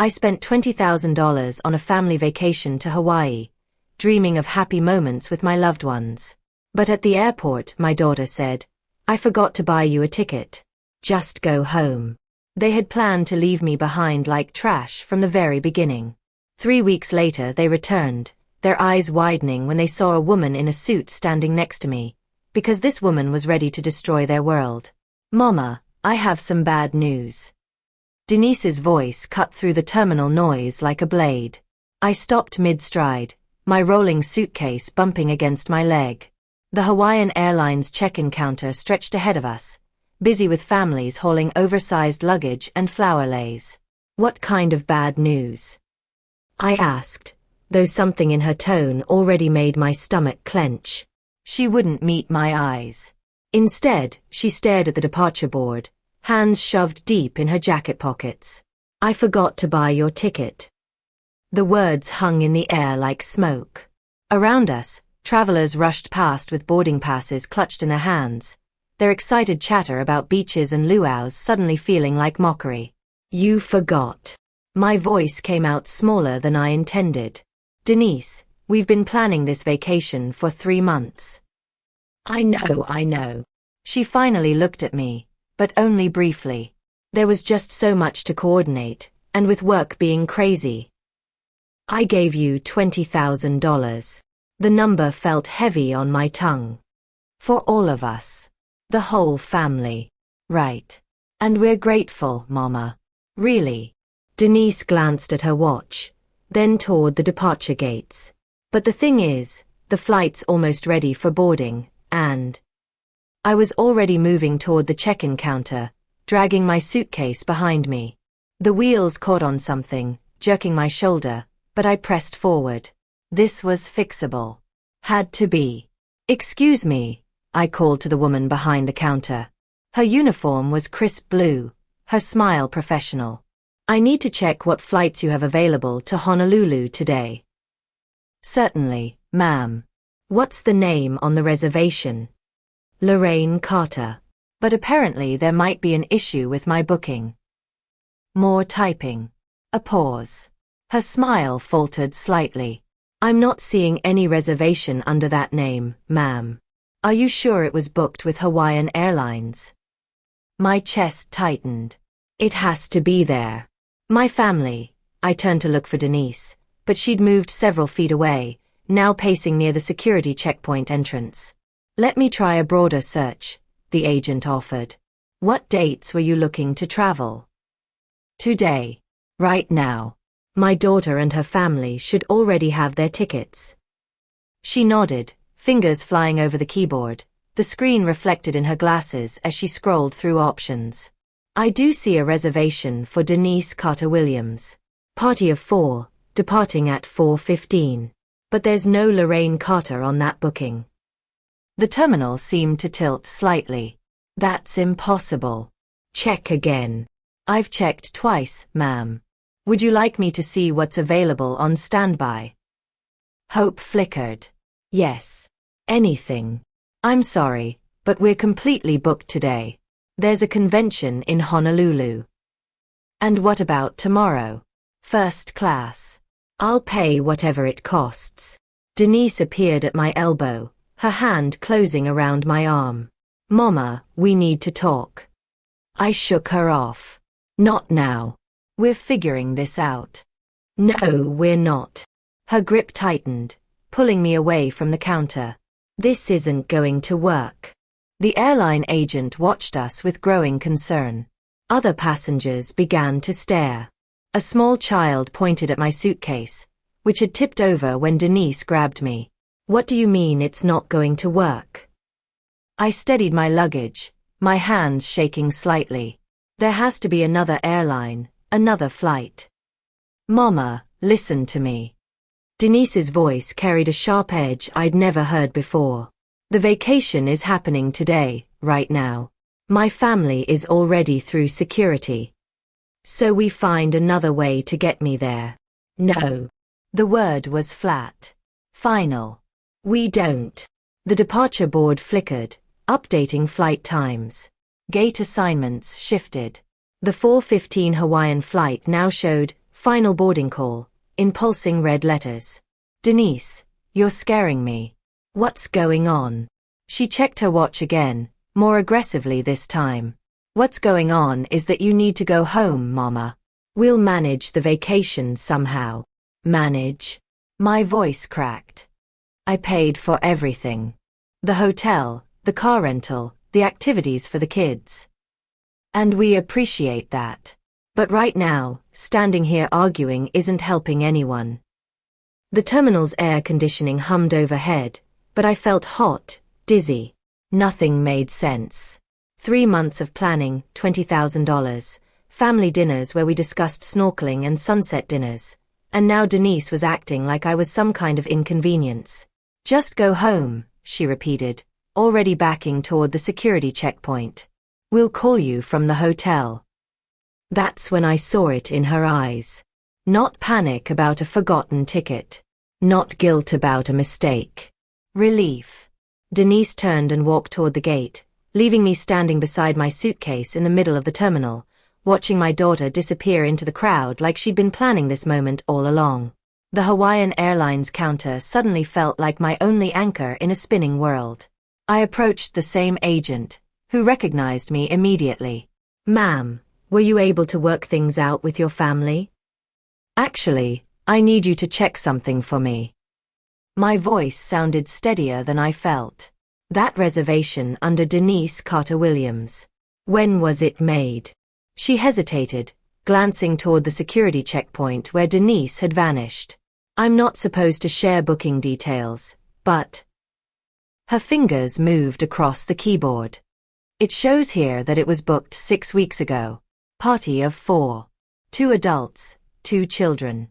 I spent $20,000 on a family vacation to Hawaii, dreaming of happy moments with my loved ones. But at the airport, my daughter said, "I forgot to buy you a ticket. Just go home." They had planned to leave me behind like trash from the very beginning. 3 weeks later they returned, their eyes widening when they saw a woman in a suit standing next to me, because this woman was ready to destroy their world. "Mama, I have some bad news." Denise's voice cut through the terminal noise like a blade. I stopped mid-stride, my rolling suitcase bumping against my leg. The Hawaiian Airlines check-in counter stretched ahead of us, busy with families hauling oversized luggage and flower leis. "What kind of bad news?" I asked, though something in her tone already made my stomach clench. She wouldn't meet my eyes. Instead, she stared at the departure board, hands shoved deep in her jacket pockets. "I forgot to buy your ticket." The words hung in the air like smoke. Around us, travelers rushed past with boarding passes clutched in their hands, their excited chatter about beaches and luau's suddenly feeling like mockery. "You forgot." My voice came out smaller than I intended. "Denise, we've been planning this vacation for 3 months." I know. She finally looked at me, but only briefly. There was just so much to coordinate, and with work being crazy. "I gave you $20,000. The number felt heavy on my tongue. "For all of us. The whole family." "Right. And we're grateful, Mama." "Really?" Denise glanced at her watch, then toward the departure gates. "But the thing is, the flight's almost ready for boarding, and..." I was already moving toward the check-in counter, dragging my suitcase behind me. The wheels caught on something, jerking my shoulder, but I pressed forward. This was fixable. Had to be. "Excuse me," I called to the woman behind the counter. Her uniform was crisp blue, her smile professional. "I need to check what flights you have available to Honolulu today." "Certainly, ma'am." "What's the name on the reservation?" "Lorraine Carter." But apparently there might be an issue with my booking. More typing. A pause. Her smile faltered slightly. "I'm not seeing any reservation under that name, ma'am. Are you sure it was booked with Hawaiian Airlines?" My chest tightened. It has to be there. "My family." I turned to look for Denise, but she'd moved several feet away, now pacing near the security checkpoint entrance. "Let me try a broader search," the agent offered. "What dates were you looking to travel?" "Today. Right now. My daughter and her family should already have their tickets." She nodded, fingers flying over the keyboard, the screen reflected in her glasses as she scrolled through options. "I do see a reservation for Denise Carter Williams. Party of 4, departing at 4:15. But there's no Lorraine Carter on that booking." The terminal seemed to tilt slightly. "That's impossible." "Check again." "I've checked twice, ma'am. Would you like me to see what's available on standby?" Hope flickered. "Yes. Anything. I'm sorry, but we're completely booked today. There's a convention in Honolulu." "And what about tomorrow?" "First class. I'll pay whatever it costs." Denise appeared at my elbow, her hand closing around my arm. "Mama, we need to talk." I shook her off. "Not now. We're figuring this out." "No, we're not." Her grip tightened, pulling me away from the counter. "This isn't going to work." The airline agent watched us with growing concern. Other passengers began to stare. A small child pointed at my suitcase, which had tipped over when Denise grabbed me. "What do you mean it's not going to work?" I steadied my luggage, my hands shaking slightly. "There has to be another airline, another flight." "Mama, listen to me." Denise's voice carried a sharp edge I'd never heard before. "The vacation is happening today, right now. My family is already through security. So we find another way to get me there." "No." The word was flat. Final. "We don't." The departure board flickered, updating flight times. Gate assignments shifted. The 4:15 Hawaiian flight now showed Final boarding call, in pulsing red letters. Denise, you're scaring me. What's going on? She checked her watch again, more aggressively this time. What's going on is that you need to go home, Mama. We'll manage the vacation somehow. Manage? My voice cracked. I paid for everything. The hotel, the car rental, the activities for the kids. And we appreciate that. But right now, standing here arguing isn't helping anyone. The terminal's air conditioning hummed overhead, but I felt hot, dizzy. Nothing made sense. 3 months of planning, $20,000, family dinners where we discussed snorkeling and sunset dinners, and now Denise was acting like I was some kind of inconvenience. Just go home, she repeated, already backing toward the security checkpoint. We'll call you from the hotel. That's when I saw it in her eyes. Not panic about a forgotten ticket. Not guilt about a mistake. Relief. Denise turned and walked toward the gate, leaving me standing beside my suitcase in the middle of the terminal, watching my daughter disappear into the crowd like she'd been planning this moment all along. The Hawaiian Airlines counter suddenly felt like my only anchor in a spinning world. I approached the same agent, who recognized me immediately. Ma'am, were you able to work things out with your family? Actually, I need you to check something for me. My voice sounded steadier than I felt. That reservation under Denise Carter-Williams. When was it made? She hesitated, glancing toward the security checkpoint where Denise had vanished. I'm not supposed to share booking details, but... Her fingers moved across the keyboard. It shows here that it was booked 6 weeks ago. Party of 4. 2 adults, 2 children.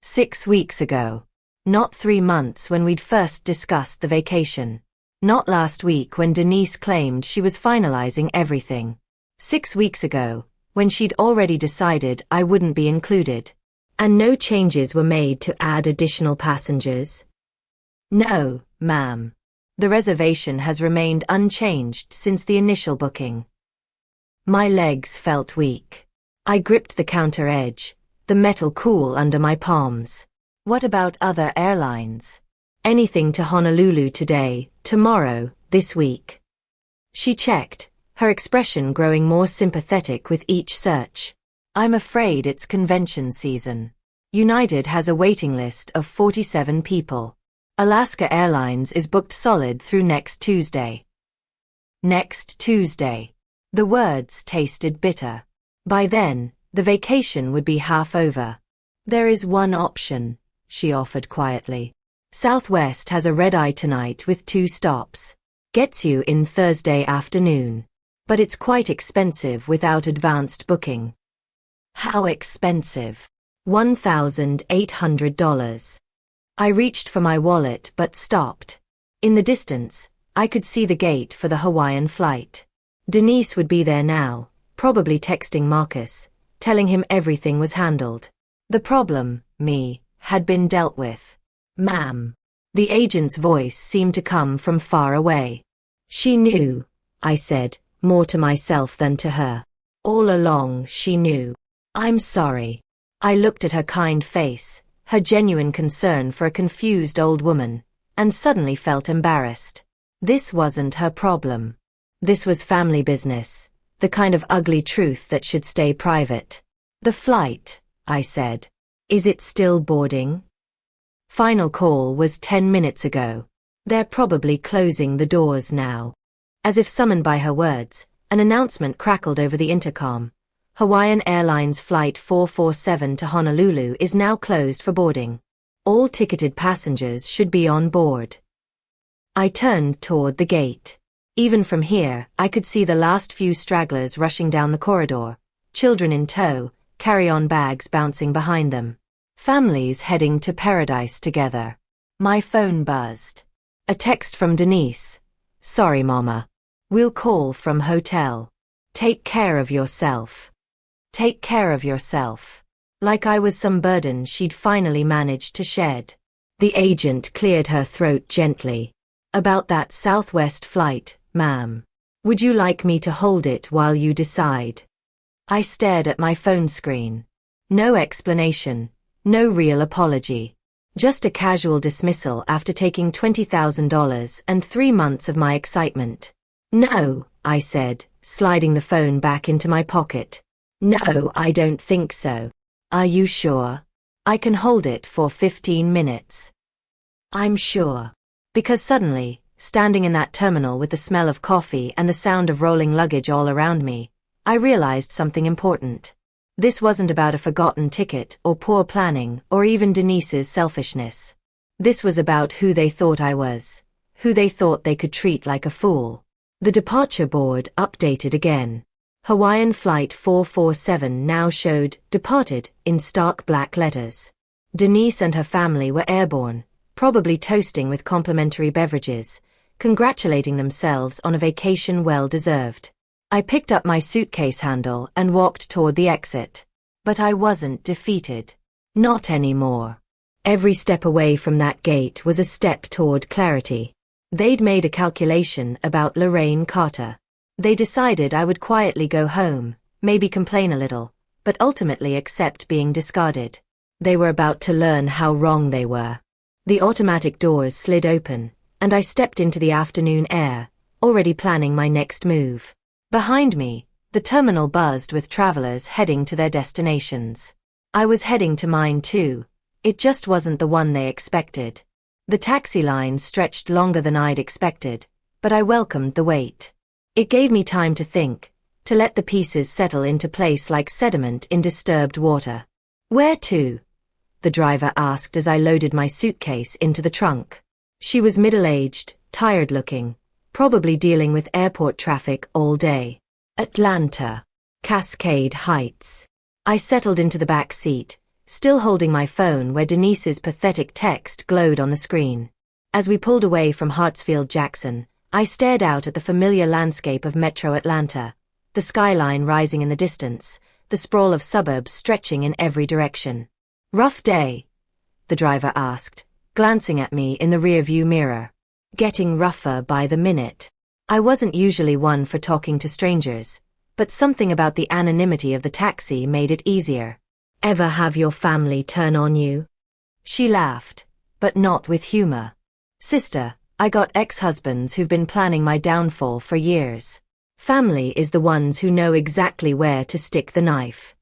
6 weeks ago. Not 3 months when we'd first discussed the vacation. Not last week when Denise claimed she was finalizing everything. 6 weeks ago, when she'd already decided I wouldn't be included. And no changes were made to add additional passengers? No, ma'am. The reservation has remained unchanged since the initial booking. My legs felt weak. I gripped the counter edge, the metal cool under my palms. What about other airlines? Anything to Honolulu today, tomorrow, this week? She checked, her expression growing more sympathetic with each search. I'm afraid it's convention season. United has a waiting list of 47 people. Alaska Airlines is booked solid through next Tuesday. Next Tuesday. The words tasted bitter. By then, the vacation would be half over. There is one option, she offered quietly. Southwest has a red-eye tonight with 2 stops. Gets you in Thursday afternoon. But it's quite expensive without advanced booking. How expensive? $1,800. I reached for my wallet but stopped. In the distance, I could see the gate for the Hawaiian flight. Denise would be there now, probably texting Marcus, telling him everything was handled. The problem, me, had been dealt with. Ma'am. The agent's voice seemed to come from far away. She knew, I said, more to myself than to her. All along she knew. I'm sorry. I looked at her kind face, her genuine concern for a confused old woman, and suddenly felt embarrassed. This wasn't her problem. This was family business, the kind of ugly truth that should stay private. The flight, I said. Is it still boarding? Final call was 10 minutes ago. They're probably closing the doors now. As if summoned by her words, an announcement crackled over the intercom. Hawaiian Airlines Flight 447 to Honolulu is now closed for boarding. All ticketed passengers should be on board. I turned toward the gate. Even from here, I could see the last few stragglers rushing down the corridor, children in tow, carry-on bags bouncing behind them. Families heading to paradise together. My phone buzzed. A text from Denise. Sorry, Mama. We'll call from hotel. Take care of yourself. Take care of yourself. Like I was some burden she'd finally managed to shed. The agent cleared her throat gently. About that Southwest flight, ma'am. Would you like me to hold it while you decide? I stared at my phone screen. No explanation, no real apology. Just a casual dismissal after taking $20,000 and 3 months of my excitement. No, I said, sliding the phone back into my pocket. No, I don't think so. Are you sure? I can hold it for 15 minutes. I'm sure. Because suddenly, standing in that terminal with the smell of coffee and the sound of rolling luggage all around me, I realized something important. This wasn't about a forgotten ticket or poor planning or even Denise's selfishness. This was about who they thought I was, who they thought they could treat like a fool. The departure board updated again. Hawaiian Flight 447 now showed departed in stark black letters. Denise and her family were airborne, probably toasting with complimentary beverages, congratulating themselves on a vacation well deserved. I picked up my suitcase handle and walked toward the exit. But I wasn't defeated. Not anymore. Every step away from that gate was a step toward clarity. They'd made a calculation about Lorraine Carter. They decided I would quietly go home, maybe complain a little, but ultimately accept being discarded. They were about to learn how wrong they were. The automatic doors slid open, and I stepped into the afternoon air, already planning my next move. Behind me, the terminal buzzed with travelers heading to their destinations. I was heading to mine too. It just wasn't the one they expected. The taxi line stretched longer than I'd expected, but I welcomed the wait. It gave me time to think, to let the pieces settle into place like sediment in disturbed water. Where to? The driver asked as I loaded my suitcase into the trunk. She was middle-aged, tired-looking, probably dealing with airport traffic all day. Atlanta. Cascade Heights. I settled into the back seat, still holding my phone where Denise's pathetic text glowed on the screen. As we pulled away from Hartsfield-Jackson, I stared out at the familiar landscape of Metro Atlanta, the skyline rising in the distance, the sprawl of suburbs stretching in every direction. Rough day? The driver asked, glancing at me in the rearview mirror. Getting rougher by the minute. I wasn't usually one for talking to strangers, but something about the anonymity of the taxi made it easier. Ever have your family turn on you? She laughed, but not with humor. Sister, I got ex-husbands who've been planning my downfall for years. Family is the ones who know exactly where to stick the knife.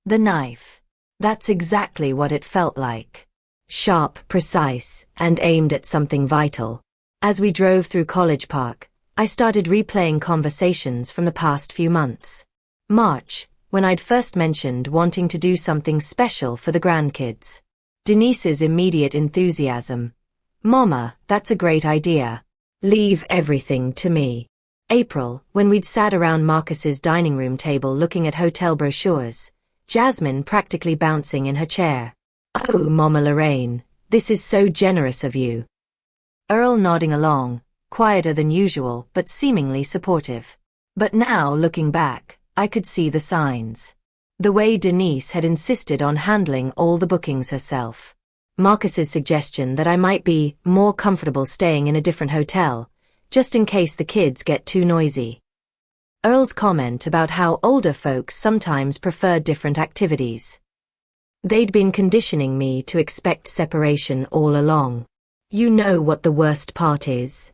The knife. That's exactly what it felt like. Sharp, precise, and aimed at something vital. As we drove through College Park, I started replaying conversations from the past few months. March, when I'd first mentioned wanting to do something special for the grandkids. Denise's immediate enthusiasm. Mama, that's a great idea. Leave everything to me. April, when we'd sat around Marcus's dining room table looking at hotel brochures, Jasmine practically bouncing in her chair. Oh, Mama Lorraine, this is so generous of you. Earl nodding along, quieter than usual but seemingly supportive. But now, looking back, I could see the signs. The way Denise had insisted on handling all the bookings herself. Marcus's suggestion that I might be more comfortable staying in a different hotel, just in case the kids get too noisy. Earl's comment about how older folks sometimes prefer different activities. They'd been conditioning me to expect separation all along. You know what the worst part is?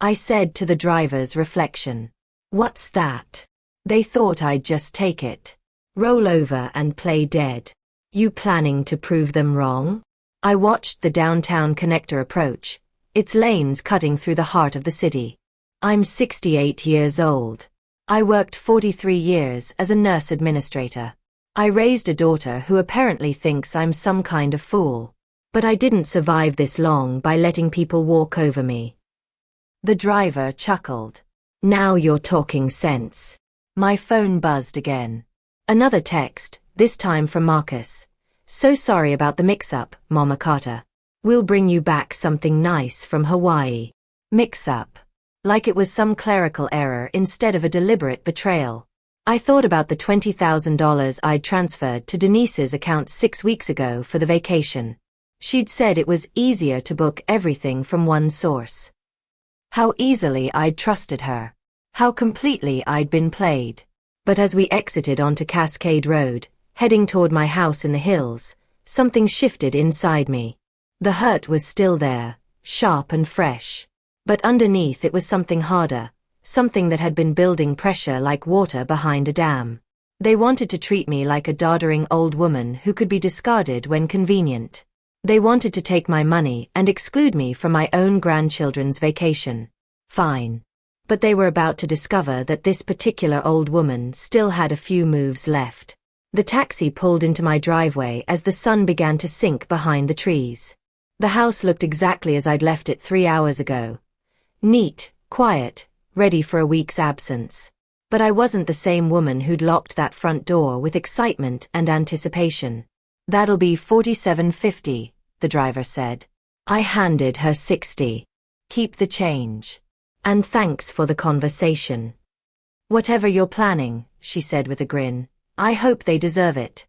I said to the driver's reflection. What's that? They thought I'd just take it. Roll over and play dead. You planning to prove them wrong? I watched the downtown connector approach, its lanes cutting through the heart of the city. I'm 68 years old. I worked 43 years as a nurse administrator. I raised a daughter who apparently thinks I'm some kind of fool. But I didn't survive this long by letting people walk over me. The driver chuckled. Now you're talking sense. My phone buzzed again. Another text, this time from Marcus. So sorry about the mix-up, Mama Carter. We'll bring you back something nice from Hawaii. Mix-up. Like it was some clerical error instead of a deliberate betrayal. I thought about the $20,000 I'd transferred to Denise's account 6 weeks ago for the vacation. She'd said it was easier to book everything from one source. How easily I'd trusted her. How completely I'd been played. But as we exited onto Cascade Road, Heading toward my house in the hills, something shifted inside me. The hurt was still there, sharp and fresh. But underneath it was something harder, something that had been building pressure like water behind a dam. They wanted to treat me like a doddering old woman who could be discarded when convenient. They wanted to take my money and exclude me from my own grandchildren's vacation. Fine. But they were about to discover that this particular old woman still had a few moves left. The taxi pulled into my driveway as the sun began to sink behind the trees. The house looked exactly as I'd left it 3 hours ago. Neat, quiet, ready for a week's absence. But I wasn't the same woman who'd locked that front door with excitement and anticipation. "That'll be $47.50, the driver said. I handed her $60. "Keep the change. And thanks for the conversation." "Whatever you're planning," she said with a grin, "I hope they deserve it."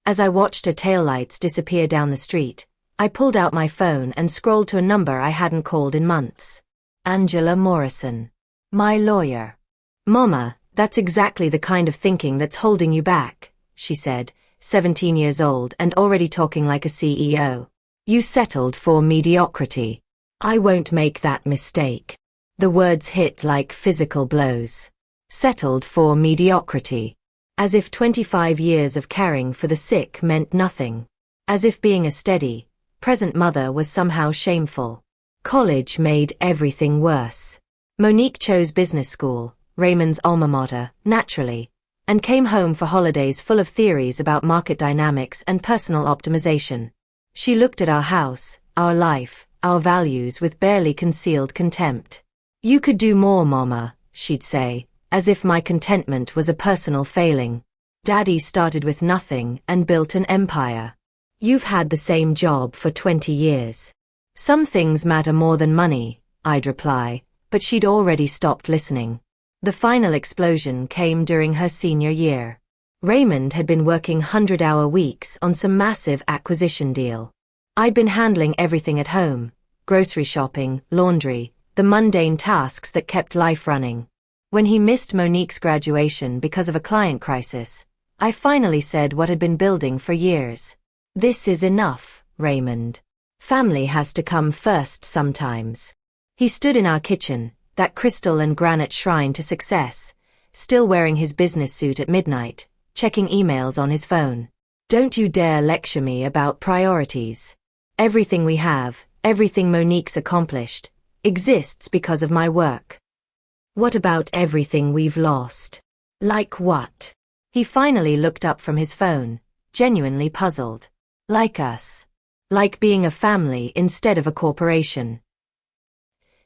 As I watched her taillights disappear down the street, I pulled out my phone and scrolled to a number I hadn't called in months. Angela Morrison. My lawyer. "Mama, that's exactly the kind of thinking that's holding you back," she said, 17 years old and already talking like a CEO. "You settled for mediocrity. I won't make that mistake." The words hit like physical blows. Settled for mediocrity. As if 25 years of caring for the sick meant nothing. As if being a steady, present mother was somehow shameful. College made everything worse. Monique chose business school, Raymond's alma mater, naturally, and came home for holidays full of theories about market dynamics and personal optimization. She looked at our house, our life, our values with barely concealed contempt. "You could do more, Mama," she'd say, as if my contentment was a personal failing. "Daddy started with nothing and built an empire. You've had the same job for 20 years. Some things matter more than money," I'd reply, but she'd already stopped listening. The final explosion came during her senior year. Raymond had been working 100-hour weeks on some massive acquisition deal. I'd been handling everything at home, grocery shopping, laundry, the mundane tasks that kept life running. When he missed Monique's graduation because of a client crisis, I finally said what had been building for years. "This is enough, Raymond. Family has to come first sometimes." He stood in our kitchen, that crystal and granite shrine to success, still wearing his business suit at midnight, checking emails on his phone. "Don't you dare lecture me about priorities. Everything we have, everything Monique's accomplished, exists because of my work. What about everything we've lost?" "Like what?" He finally looked up from his phone, genuinely puzzled. "Like us. Like being a family instead of a corporation."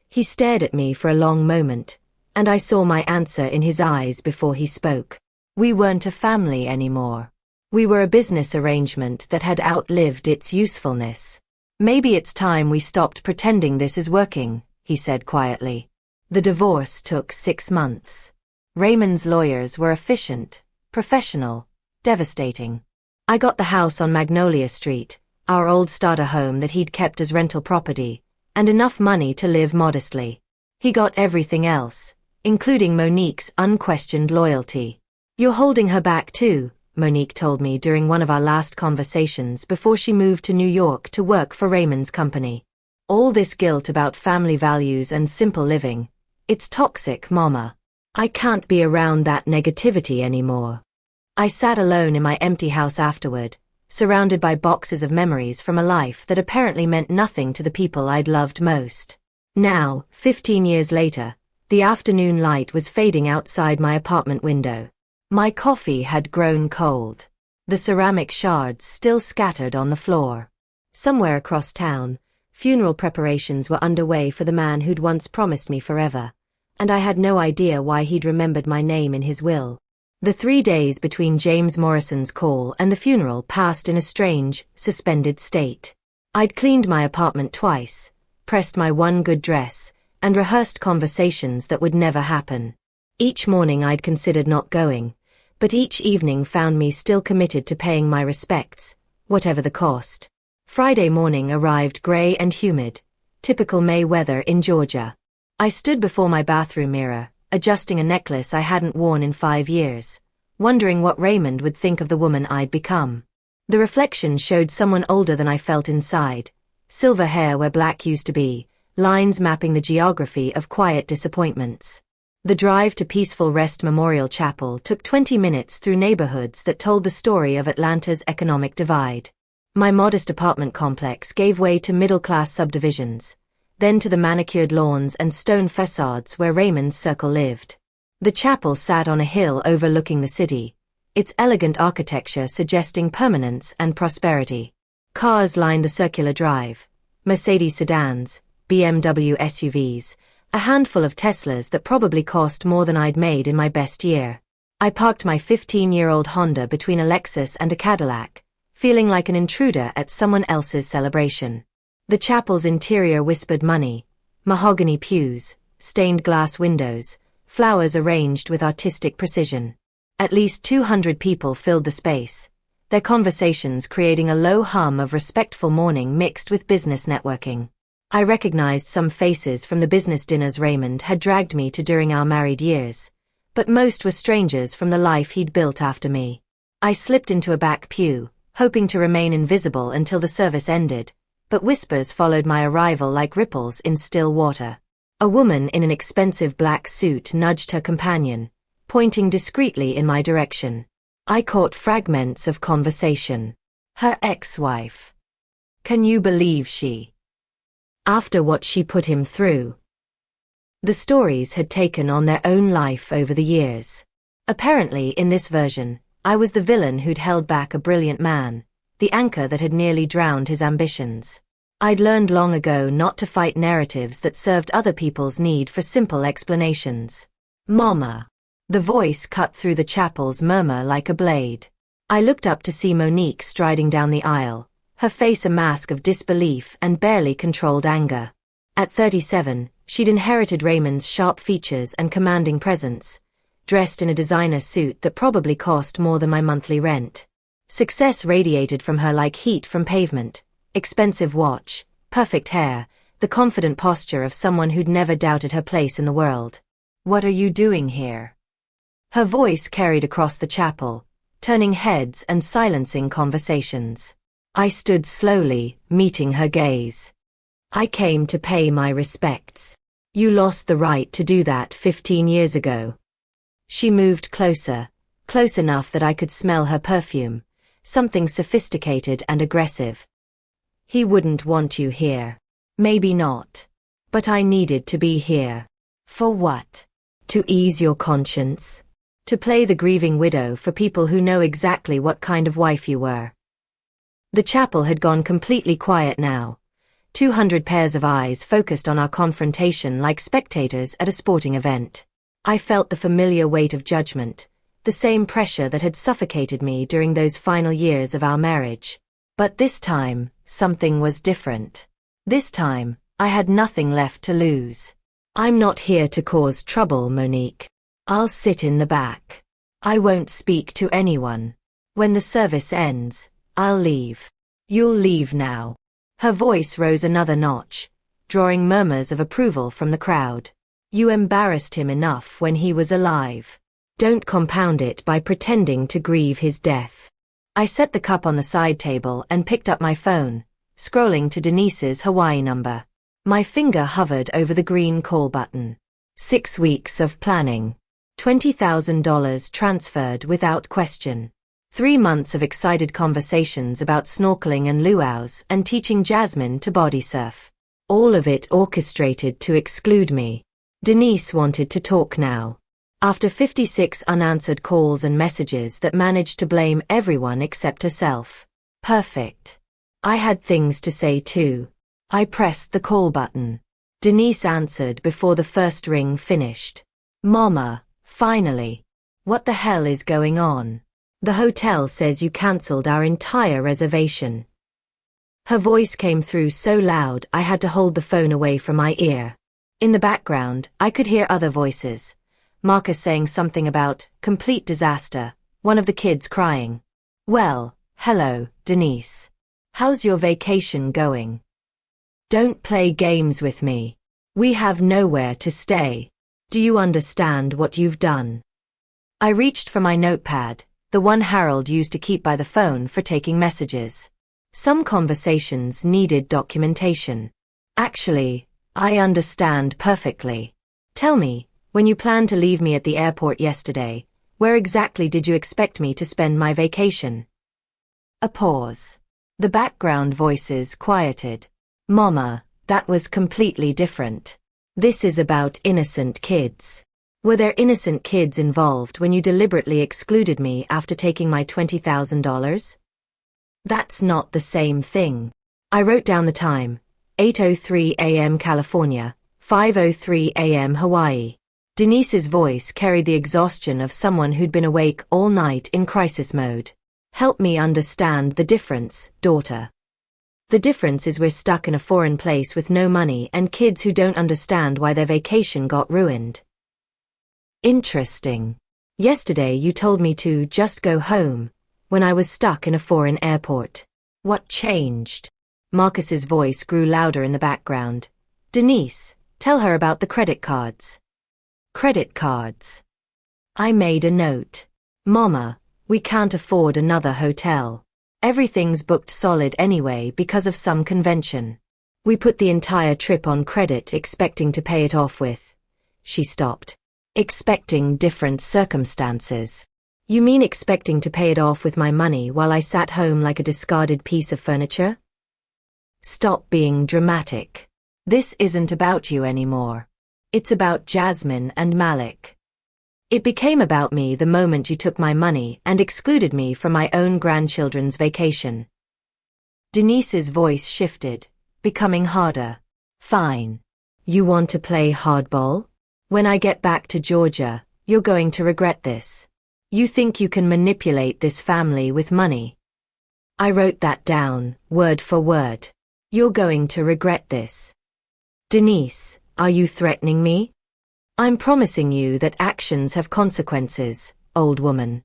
He stared at me for a long moment, and I saw my answer in his eyes before he spoke. We weren't a family anymore. We were a business arrangement that had outlived its usefulness. "Maybe it's time we stopped pretending this is working," he said quietly. The divorce took 6 months. Raymond's lawyers were efficient, professional, devastating. I got the house on Magnolia Street, our old starter home that he'd kept as rental property, and enough money to live modestly. He got everything else, including Monique's unquestioned loyalty. "You're holding her back too," Monique told me during one of our last conversations before she moved to New York to work for Raymond's company. "All this guilt about family values and simple living. It's toxic, Mama. I can't be around that negativity anymore." I sat alone in my empty house afterward, surrounded by boxes of memories from a life that apparently meant nothing to the people I'd loved most. Now, 15 years later, the afternoon light was fading outside my apartment window. My coffee had grown cold. The ceramic shards still scattered on the floor. Somewhere across town, funeral preparations were underway for the man who'd once promised me forever, and I had no idea why he'd remembered my name in his will. The 3 days between James Morrison's call and the funeral passed in a strange, suspended state. I'd cleaned my apartment twice, pressed my one good dress, and rehearsed conversations that would never happen. Each morning I'd considered not going, but each evening found me still committed to paying my respects, whatever the cost. Friday morning arrived gray and humid, typical May weather in Georgia. I stood before my bathroom mirror, adjusting a necklace I hadn't worn in 5 years. wondering what Raymond would think of the woman I'd become. The reflection showed someone older than I felt inside, silver hair where black used to be, lines mapping the geography of quiet disappointments. The drive to Peaceful Rest Memorial Chapel took 20 minutes through neighborhoods that told the story of Atlanta's economic divide. My modest apartment complex gave way to middle-class subdivisions, then to the manicured lawns and stone facades where Raymond's circle lived. The chapel sat on a hill overlooking the city, its elegant architecture suggesting permanence and prosperity. Cars lined the circular drive, Mercedes sedans, BMW SUVs, a handful of Teslas that probably cost more than I'd made in my best year. I parked my 15-year-old Honda between a Lexus and a Cadillac, feeling like an intruder at someone else's celebration. The chapel's interior whispered money, mahogany pews, stained glass windows, flowers arranged with artistic precision. At least 200 people filled the space, their conversations creating a low hum of respectful mourning mixed with business networking. I recognized some faces from the business dinners Raymond had dragged me to during our married years, but most were strangers from the life he'd built after me. I slipped into a back pew, hoping to remain invisible until the service ended, but whispers followed my arrival like ripples in still water. A woman in an expensive black suit nudged her companion, pointing discreetly in my direction. I caught fragments of conversation. Her ex-wife. Can you believe she? After what she put him through. The stories had taken on their own life over the years. Apparently, in this version, I was the villain who'd held back a brilliant man, the anchor that had nearly drowned his ambitions. I'd learned long ago not to fight narratives that served other people's need for simple explanations. Mama. The voice cut through the chapel's murmur like a blade. I looked up to see Monique striding down the aisle, her face a mask of disbelief and barely controlled anger. At 37, she'd inherited Raymond's sharp features and commanding presence, dressed in a designer suit that probably cost more than my monthly rent. Success radiated from her like heat from pavement, expensive watch, perfect hair, the confident posture of someone who'd never doubted her place in the world. What are you doing here? Her voice carried across the chapel, turning heads and silencing conversations. I stood slowly, meeting her gaze. I came to pay my respects. You lost the right to do that 15 years ago. She moved closer, close enough that I could smell her perfume, something sophisticated and aggressive. He wouldn't want you here. Maybe not. But I needed to be here. For what? To ease your conscience? To play the grieving widow for people who know exactly what kind of wife you were. The chapel had gone completely quiet now. 200 pairs of eyes focused on our confrontation like spectators at a sporting event. I felt the familiar weight of judgment, the same pressure that had suffocated me during those final years of our marriage. But this time, something was different. This time, I had nothing left to lose. I'm not here to cause trouble, Monique. I'll sit in the back. I won't speak to anyone. When the service ends, I'll leave. You'll leave now. Her voice rose another notch, drawing murmurs of approval from the crowd. You embarrassed him enough when he was alive. Don't compound it by pretending to grieve his death. I set the cup on the side table and picked up my phone, scrolling to Denise's Hawaii number. My finger hovered over the green call button. 6 weeks of planning. $20,000 transferred without question. 3 months of excited conversations about snorkeling and luau's and teaching Jasmine to body surf. All of it orchestrated to exclude me. Denise wanted to talk now. After 56 unanswered calls and messages that managed to blame everyone except herself. Perfect. I had things to say too. I pressed the call button. Denise answered before the first ring finished. Mama, finally. What the hell is going on? The hotel says you cancelled our entire reservation. Her voice came through so loud I had to hold the phone away from my ear. In the background, I could hear other voices. Marcus saying something about complete disaster, one of the kids crying. Well, hello, Denise. How's your vacation going? Don't play games with me. We have nowhere to stay. Do you understand what you've done? I reached for my notepad, the one Harold used to keep by the phone for taking messages. Some conversations needed documentation. Actually, I understand perfectly. Tell me, when you planned to leave me at the airport yesterday, where exactly did you expect me to spend my vacation? A pause. The background voices quieted. Mama, that was completely different. This is about innocent kids. Were there innocent kids involved when you deliberately excluded me after taking my $20,000? That's not the same thing. I wrote down the time. 8:03 a.m. California, 5:03 a.m. Hawaii. Denise's voice carried the exhaustion of someone who'd been awake all night in crisis mode. Help me understand the difference, daughter. The difference is we're stuck in a foreign place with no money and kids who don't understand why their vacation got ruined. Interesting. Yesterday you told me to just go home when I was stuck in a foreign airport. What changed? Marcus's voice grew louder in the background. Denise, tell her about the credit cards. Credit cards. I made a note. Mama, we can't afford another hotel. Everything's booked solid anyway because of some convention. We put the entire trip on credit expecting to pay it off with. She stopped. Expecting different circumstances. You mean expecting to pay it off with my money while I sat home like a discarded piece of furniture? Stop being dramatic. This isn't about you anymore. It's about Jasmine and Malik. It became about me the moment you took my money and excluded me from my own grandchildren's vacation. Denise's voice shifted, becoming harder. Fine. You want to play hardball? When I get back to Georgia, you're going to regret this. You think you can manipulate this family with money. I wrote that down, word for word. You're going to regret this. Denise, are you threatening me? I'm promising you that actions have consequences, old woman.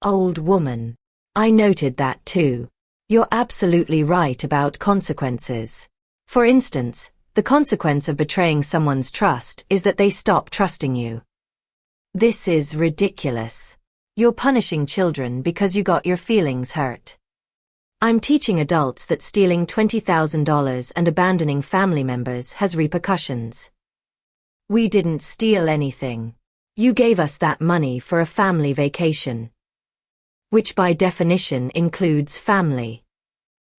Old woman. I noted that too. You're absolutely right about consequences. For instance, the consequence of betraying someone's trust is that they stop trusting you. This is ridiculous. You're punishing children because you got your feelings hurt. I'm teaching adults that stealing $20,000 and abandoning family members has repercussions. We didn't steal anything. You gave us that money for a family vacation. Which by definition includes family.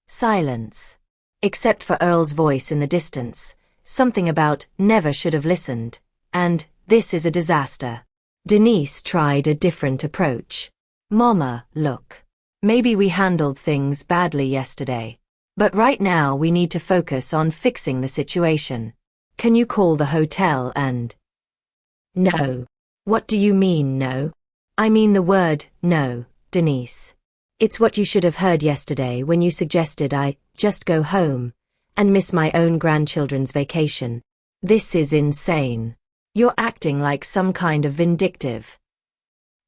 Silence. Except for Earl's voice in the distance, something about never should have listened, and this is a disaster. Denise tried a different approach. Mama, look. Maybe we handled things badly yesterday. But right now we need to focus on fixing the situation. Can you call the hotel and... No. What do you mean, no? I mean the word, no, Denise. It's what you should have heard yesterday when you suggested I just go home and miss my own grandchildren's vacation. This is insane. You're acting like some kind of vindictive.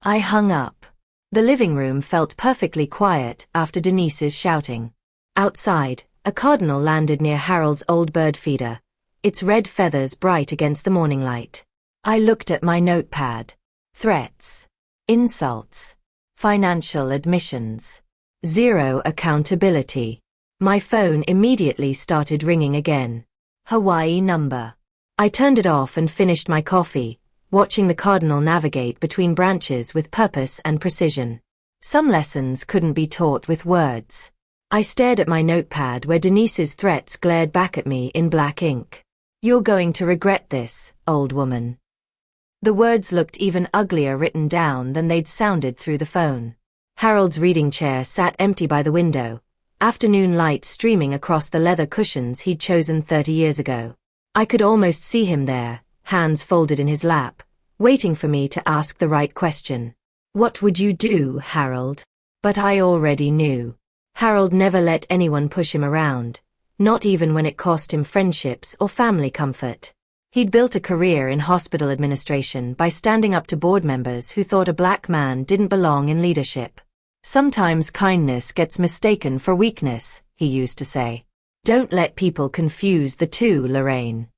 I hung up. The living room felt perfectly quiet after Denise's shouting. Outside, a cardinal landed near Harold's old bird feeder, its red feathers bright against the morning light. I looked at my notepad. Threats. Insults. Financial admissions. Zero accountability. My phone immediately started ringing again. Hawaii number. I turned it off and finished my coffee, watching the cardinal navigate between branches with purpose and precision. Some lessons couldn't be taught with words. I stared at my notepad where Denise's threats glared back at me in black ink. You're going to regret this, old woman. The words looked even uglier written down than they'd sounded through the phone. Harold's reading chair sat empty by the window, afternoon light streaming across the leather cushions he'd chosen 30 years ago. I could almost see him there, hands folded in his lap, waiting for me to ask the right question. What would you do, Harold? But I already knew. Harold never let anyone push him around, not even when it cost him friendships or family comfort. He'd built a career in hospital administration by standing up to board members who thought a black man didn't belong in leadership. Sometimes kindness gets mistaken for weakness, he used to say. Don't let people confuse the two, Lorraine.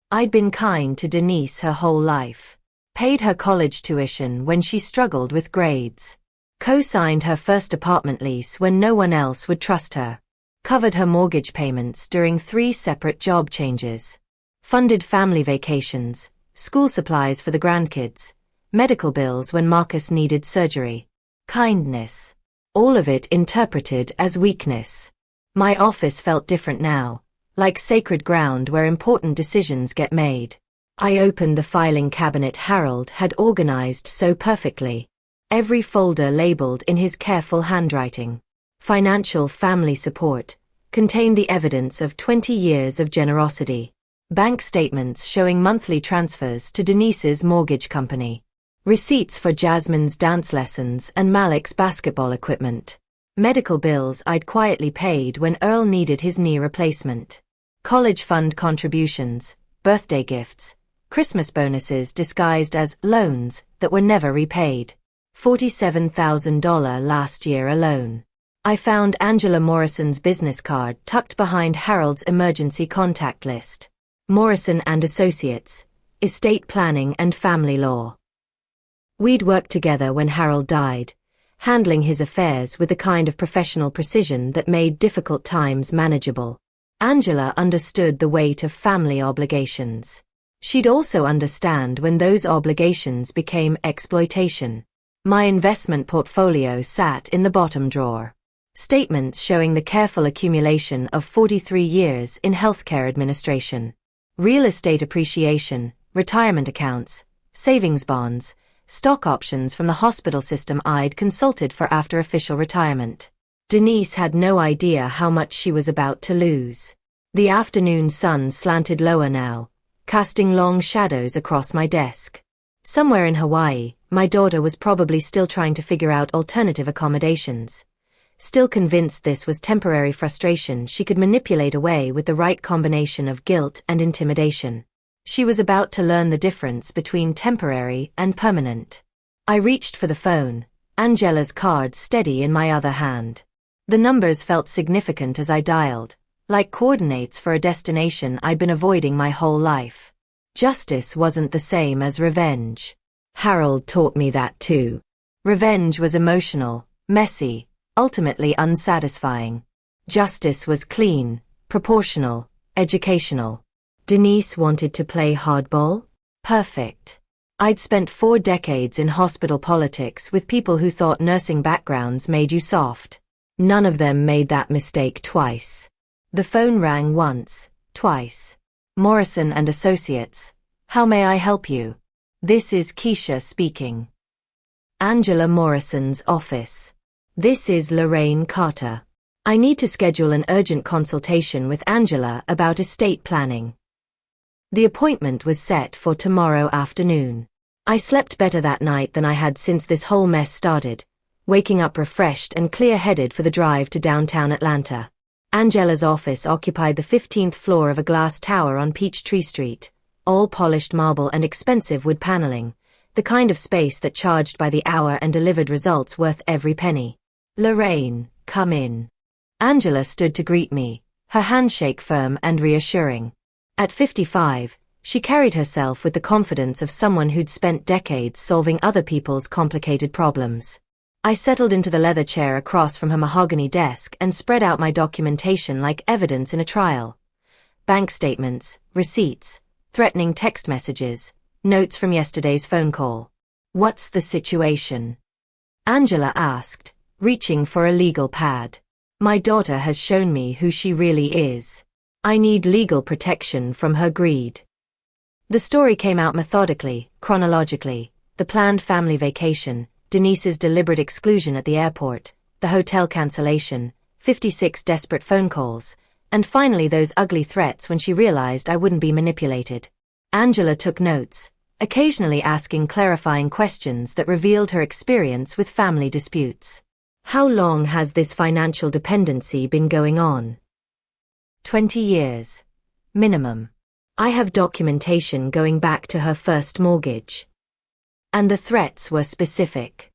I'd been kind to Denise her whole life. paid her college tuition when she struggled with grades, co-signed her first apartment lease when no one else would trust her, covered her mortgage payments during 3 separate job changes, funded family vacations, school supplies for the grandkids, medical bills when Marcus needed surgery. Kindness. All of it interpreted as weakness. My office felt different now, like sacred ground where important decisions get made. I opened the filing cabinet Harold had organized so perfectly, every folder labeled in his careful handwriting. Financial family support contained the evidence of 20 years of generosity. Bank statements showing monthly transfers to Denise's mortgage company. Receipts for Jasmine's dance lessons and Malik's basketball equipment. Medical bills I'd quietly paid when Earl needed his knee replacement. College fund contributions, birthday gifts, Christmas bonuses disguised as loans that were never repaid. $47,000 last year alone. I found Angela Morrison's business card tucked behind Harold's emergency contact list. Morrison and Associates, Estate Planning and Family Law. We'd worked together when Harold died, handling his affairs with the kind of professional precision that made difficult times manageable. Angela understood the weight of family obligations. She'd also understand when those obligations became exploitation. My investment portfolio sat in the bottom drawer. Statements showing the careful accumulation of 43 years in healthcare administration. Real estate appreciation, retirement accounts, savings bonds, stock options from the hospital system I'd consulted for after official retirement. Denise had no idea how much she was about to lose. The afternoon sun slanted lower now, casting long shadows across my desk. Somewhere in Hawaii, my daughter was probably still trying to figure out alternative accommodations. Still convinced this was temporary frustration she could manipulate away with the right combination of guilt and intimidation. She was about to learn the difference between temporary and permanent. I reached for the phone, Angela's card steady in my other hand. The numbers felt significant as I dialed, like coordinates for a destination I'd been avoiding my whole life. Justice wasn't the same as revenge. Harold taught me that too. Revenge was emotional, messy, ultimately unsatisfying. Justice was clean, proportional, educational. Denise wanted to play hardball? Perfect. I'd spent 4 decades in hospital politics with people who thought nursing backgrounds made you soft. None of them made that mistake twice. The phone rang once, twice. Morrison and Associates. How may I help you? This is Keisha speaking. Angela Morrison's office. This is Lorraine Carter. I need to schedule an urgent consultation with Angela about estate planning. The appointment was set for tomorrow afternoon. I slept better that night than I had since this whole mess started, waking up refreshed and clear-headed for the drive to downtown Atlanta. Angela's office occupied the 15th floor of a glass tower on Peachtree Street, all polished marble and expensive wood paneling, the kind of space that charged by the hour and delivered results worth every penny. Lorraine, come in. Angela stood to greet me, her handshake firm and reassuring. At 55, she carried herself with the confidence of someone who'd spent decades solving other people's complicated problems. I settled into the leather chair across from her mahogany desk and spread out my documentation like evidence in a trial. Bank statements, receipts, threatening text messages, notes from yesterday's phone call. What's the situation? Angela asked, reaching for a legal pad. My daughter has shown me who she really is. I need legal protection from her greed. The story came out methodically, chronologically. The planned family vacation, Denise's deliberate exclusion at the airport, the hotel cancellation, 56 desperate phone calls, and finally those ugly threats when she realized I wouldn't be manipulated. Angela took notes, occasionally asking clarifying questions that revealed her experience with family disputes. How long has this financial dependency been going on? 20 years. Minimum. I have documentation going back to her first mortgage. And the threats were specific.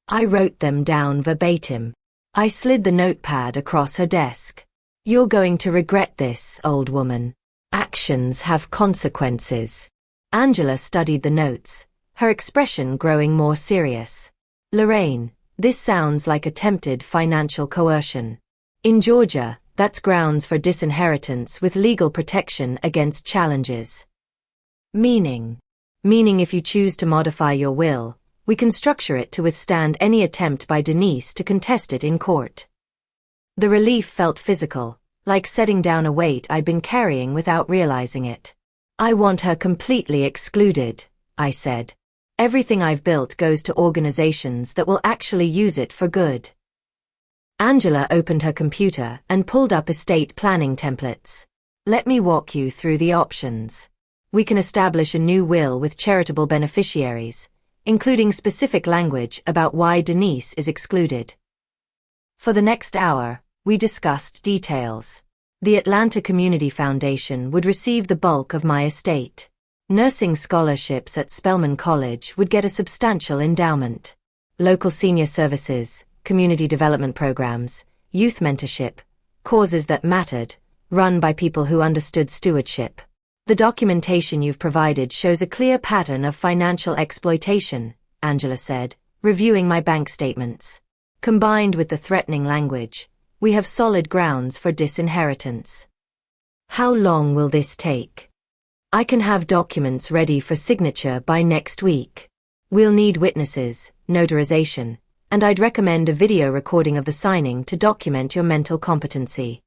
I wrote them down verbatim. I slid the notepad across her desk. You're going to regret this, old woman. Actions have consequences. Angela studied the notes, her expression growing more serious. Lorraine, this sounds like attempted financial coercion. In Georgia, that's grounds for disinheritance with legal protection against challenges. Meaning if you choose to modify your will, we can structure it to withstand any attempt by Denise to contest it in court. The relief felt physical, like setting down a weight I'd been carrying without realizing it. I want her completely excluded, I said. Everything I've built goes to organizations that will actually use it for good. Angela opened her computer and pulled up estate planning templates. Let me walk you through the options. We can establish a new will with charitable beneficiaries, including specific language about why Denise is excluded. For the next hour, we discussed details. The Atlanta Community Foundation would receive the bulk of my estate. Nursing scholarships at Spelman College would get a substantial endowment. Local senior services, community development programs, youth mentorship, causes that mattered, run by people who understood stewardship. The documentation you've provided shows a clear pattern of financial exploitation, Angela said, reviewing my bank statements. Combined with the threatening language, we have solid grounds for disinheritance. How long will this take? I can have documents ready for signature by next week. We'll need witnesses, notarization, and I'd recommend a video recording of the signing to document your mental competency.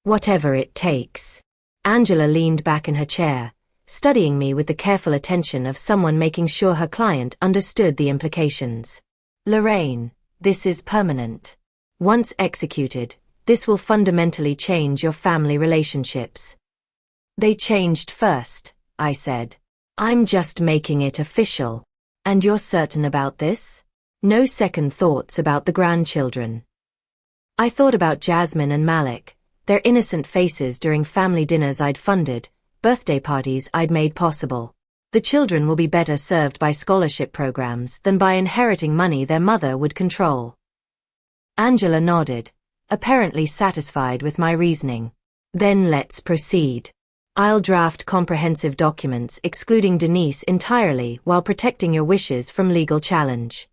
Whatever it takes. Angela leaned back in her chair, studying me with the careful attention of someone making sure her client understood the implications. Lorraine, this is permanent. Once executed, this will fundamentally change your family relationships. They changed first, I said. I'm just making it official. And you're certain about this? No second thoughts about the grandchildren. I thought about Jasmine and Malik, their innocent faces during family dinners I'd funded, birthday parties I'd made possible. The children will be better served by scholarship programs than by inheriting money their mother would control. Angela nodded, apparently satisfied with my reasoning. Then let's proceed. I'll draft comprehensive documents excluding Denise entirely while protecting your wishes from legal challenge.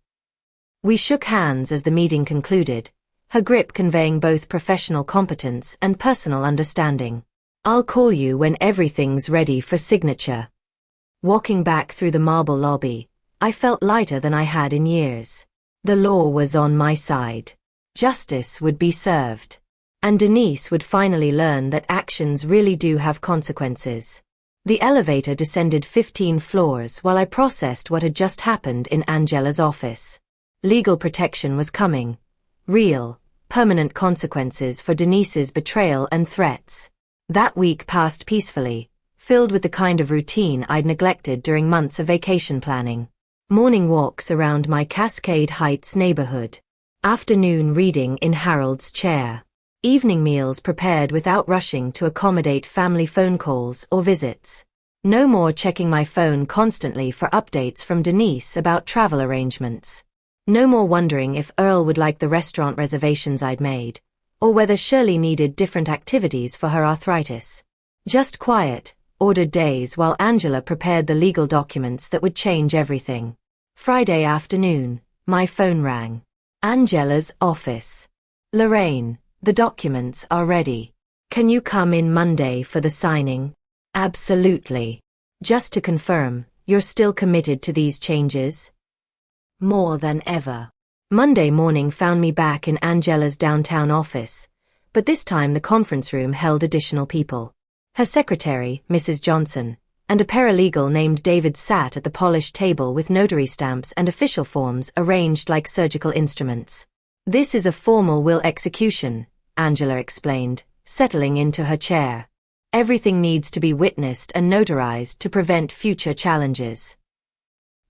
We shook hands as the meeting concluded, her grip conveying both professional competence and personal understanding. I'll call you when everything's ready for signature. Walking back through the marble lobby, I felt lighter than I had in years. The law was on my side. Justice would be served. And Denise would finally learn that actions really do have consequences. The elevator descended 15 floors while I processed what had just happened in Angela's office. Legal protection was coming. Real, permanent consequences for Denise's betrayal and threats. That week passed peacefully, filled with the kind of routine I'd neglected during months of vacation planning. Morning walks around my Cascade Heights neighborhood. Afternoon reading in Harold's chair. Evening meals prepared without rushing to accommodate family phone calls or visits. No more checking my phone constantly for updates from Denise about travel arrangements. No more wondering if Earl would like the restaurant reservations I'd made, or whether Shirley needed different activities for her arthritis. Just quiet, ordered days while Angela prepared the legal documents that would change everything. Friday afternoon, my phone rang. Angela's office. Lorraine, the documents are ready. Can you come in Monday for the signing? Absolutely. Just to confirm, you're still committed to these changes? More than ever. Monday morning found me back in Angela's downtown office, but this time the conference room held additional people. Her secretary, Mrs. Johnson, and a paralegal named David sat at the polished table with notary stamps and official forms arranged like surgical instruments. This is a formal will execution, Angela explained, settling into her chair. Everything needs to be witnessed and notarized to prevent future challenges.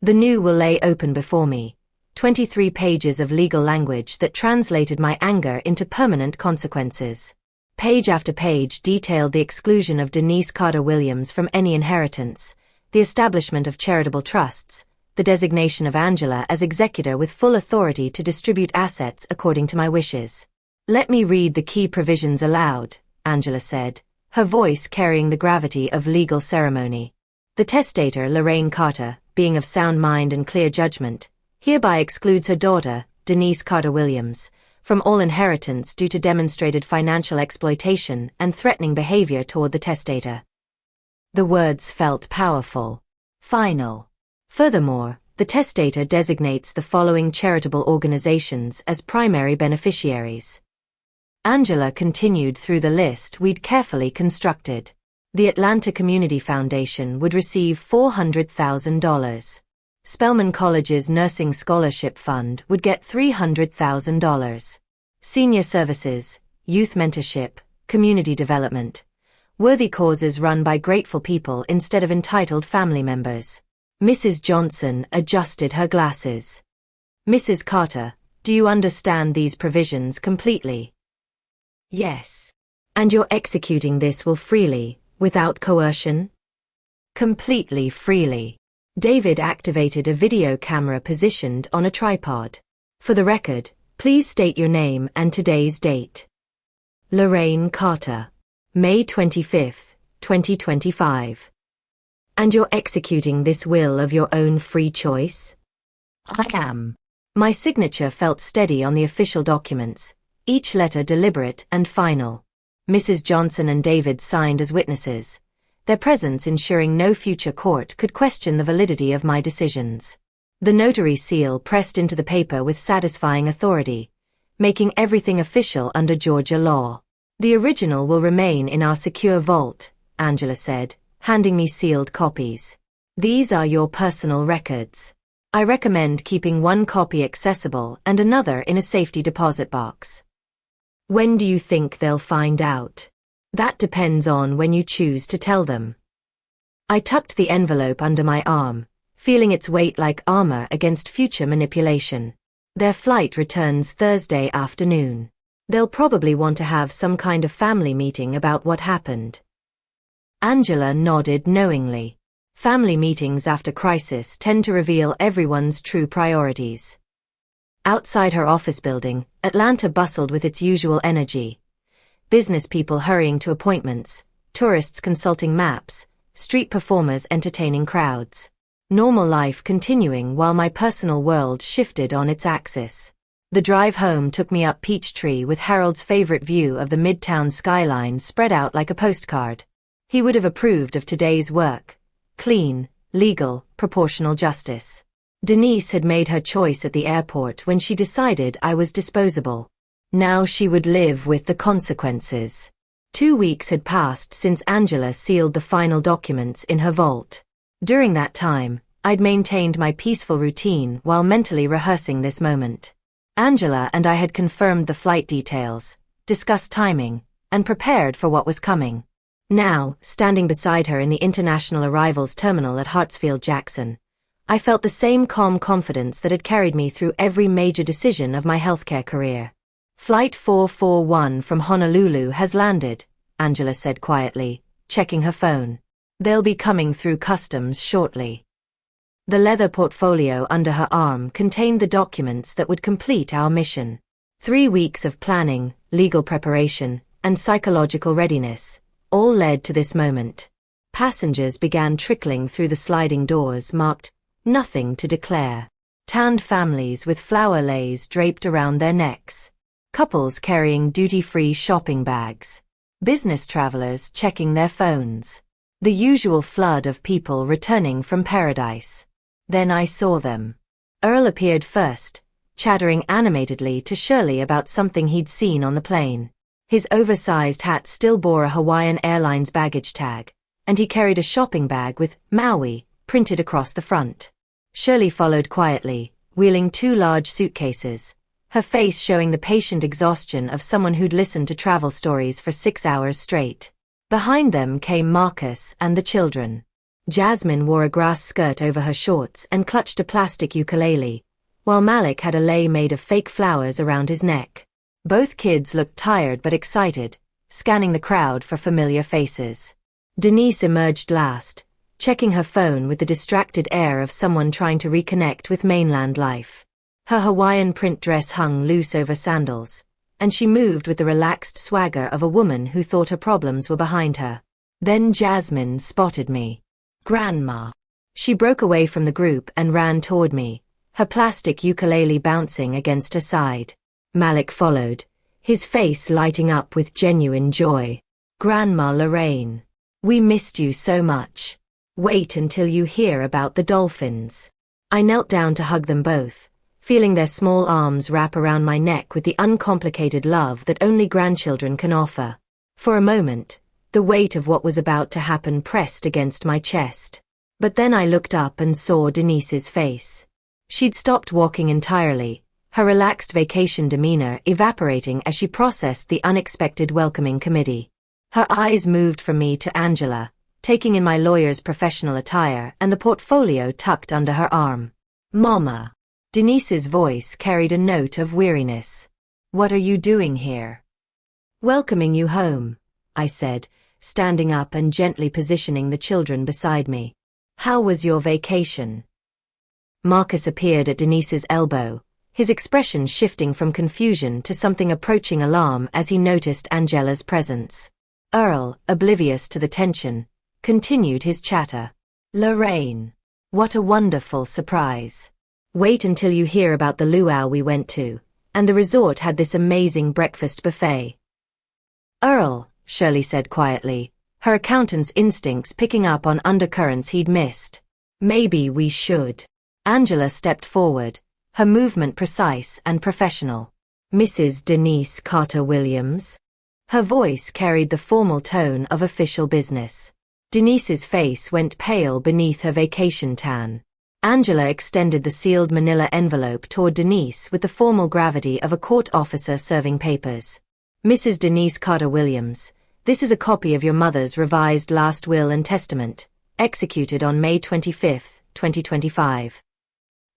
The new will lay open before me, 23 pages of legal language that translated my anger into permanent consequences. Page after page detailed the exclusion of Denise Carter Williams from any inheritance, the establishment of charitable trusts, the designation of Angela as executor with full authority to distribute assets according to my wishes. Let me read the key provisions aloud, Angela said, her voice carrying the gravity of legal ceremony. The testator, Lorraine Carter, being of sound mind and clear judgment, hereby excludes her daughter, Denise Carter Williams, from all inheritance due to demonstrated financial exploitation and threatening behavior toward the testator. The words felt powerful. Final. Furthermore, the testator designates the following charitable organizations as primary beneficiaries. Angela continued through the list we'd carefully constructed. The Atlanta Community Foundation would receive $400,000. Spelman College's Nursing Scholarship Fund would get $300,000. Senior Services, Youth Mentorship, Community Development. Worthy causes run by grateful people instead of entitled family members. Mrs. Johnson adjusted her glasses. Mrs. Carter, do you understand these provisions completely? Yes. And you're executing this will freely, without coercion? Completely freely. David activated a video camera positioned on a tripod. For the record, please state your name and today's date. Lorraine Carter. May 25, 2025. And you're executing this will of your own free choice? I am. My signature felt steady on the official documents, each letter deliberate and final. Mrs. Johnson and David signed as witnesses, their presence ensuring no future court could question the validity of my decisions. The notary seal pressed into the paper with satisfying authority, making everything official under Georgia law. The original will remain in our secure vault, Angela said, handing me sealed copies. These are your personal records. I recommend keeping one copy accessible and another in a safety deposit box. When do you think they'll find out? That depends on when you choose to tell them. I tucked the envelope under my arm, feeling its weight like armor against future manipulation. Their flight returns Thursday afternoon. They'll probably want to have some kind of family meeting about what happened. Angela nodded knowingly. Family meetings after crisis tend to reveal everyone's true priorities. Outside her office building, Atlanta bustled with its usual energy. Business people hurrying to appointments, tourists consulting maps, street performers entertaining crowds. Normal life continuing while my personal world shifted on its axis. The drive home took me up Peachtree with Harold's favorite view of the midtown skyline spread out like a postcard. He would have approved of today's work. Clean, legal, proportional justice. Denise had made her choice at the airport when she decided I was disposable. Now she would live with the consequences. 2 weeks had passed since Angela sealed the final documents in her vault. During that time, I'd maintained my peaceful routine while mentally rehearsing this moment. Angela and I had confirmed the flight details, discussed timing, and prepared for what was coming. Now, standing beside her in the international arrivals terminal at Hartsfield-Jackson, I felt the same calm confidence that had carried me through every major decision of my healthcare career. Flight 441 from Honolulu has landed, Angela said quietly, checking her phone. They'll be coming through customs shortly. The leather portfolio under her arm contained the documents that would complete our mission. 3 weeks of planning, legal preparation, and psychological readiness, all led to this moment. Passengers began trickling through the sliding doors marked, "Nothing to declare." Tanned families with flower leis draped around their necks. Couples carrying duty-free shopping bags. Business travelers checking their phones. The usual flood of people returning from paradise. Then I saw them. Earl appeared first, chattering animatedly to Shirley about something he'd seen on the plane. His oversized hat still bore a Hawaiian Airlines baggage tag, and he carried a shopping bag with Maui printed across the front. Shirley followed quietly, wheeling 2 large suitcases, her face showing the patient exhaustion of someone who'd listened to travel stories for 6 hours straight. Behind them came Marcus and the children. Jasmine wore a grass skirt over her shorts and clutched a plastic ukulele, while Malik had a lei made of fake flowers around his neck. Both kids looked tired but excited, scanning the crowd for familiar faces. Denise emerged last, checking her phone with the distracted air of someone trying to reconnect with mainland life. Her Hawaiian print dress hung loose over sandals, and she moved with the relaxed swagger of a woman who thought her problems were behind her. Then Jasmine spotted me. "Grandma." She broke away from the group and ran toward me, her plastic ukulele bouncing against her side. Malik followed, his face lighting up with genuine joy. "Grandma Lorraine, we missed you so much. Wait until you hear about the dolphins." I knelt down to hug them both, feeling their small arms wrap around my neck with the uncomplicated love that only grandchildren can offer. For a moment, the weight of what was about to happen pressed against my chest. But then I looked up and saw Denise's face. She'd stopped walking entirely, her relaxed vacation demeanor evaporating as she processed the unexpected welcoming committee. Her eyes moved from me to Angela, taking in my lawyer's professional attire and the portfolio tucked under her arm. "Mama." Denise's voice carried a note of weariness. "What are you doing here?" "Welcoming you home," I said, standing up and gently positioning the children beside me. "How was your vacation?" Marcus appeared at Denise's elbow, his expression shifting from confusion to something approaching alarm as he noticed Angela's presence. Earl, oblivious to the tension, continued his chatter. "Lorraine, what a wonderful surprise. Wait until you hear about the luau we went to, and the resort had this amazing breakfast buffet." "Earl," Shirley said quietly, her accountant's instincts picking up on undercurrents he'd missed. "Maybe we should." Angela stepped forward, her movement precise and professional. "Mrs. Denise Carter-Williams?" Her voice carried the formal tone of official business. Denise's face went pale beneath her vacation tan. Angela extended the sealed manila envelope toward Denise with the formal gravity of a court officer serving papers. "Mrs. Denise Carter-Williams, this is a copy of your mother's revised last will and testament, executed on May 25, 2025.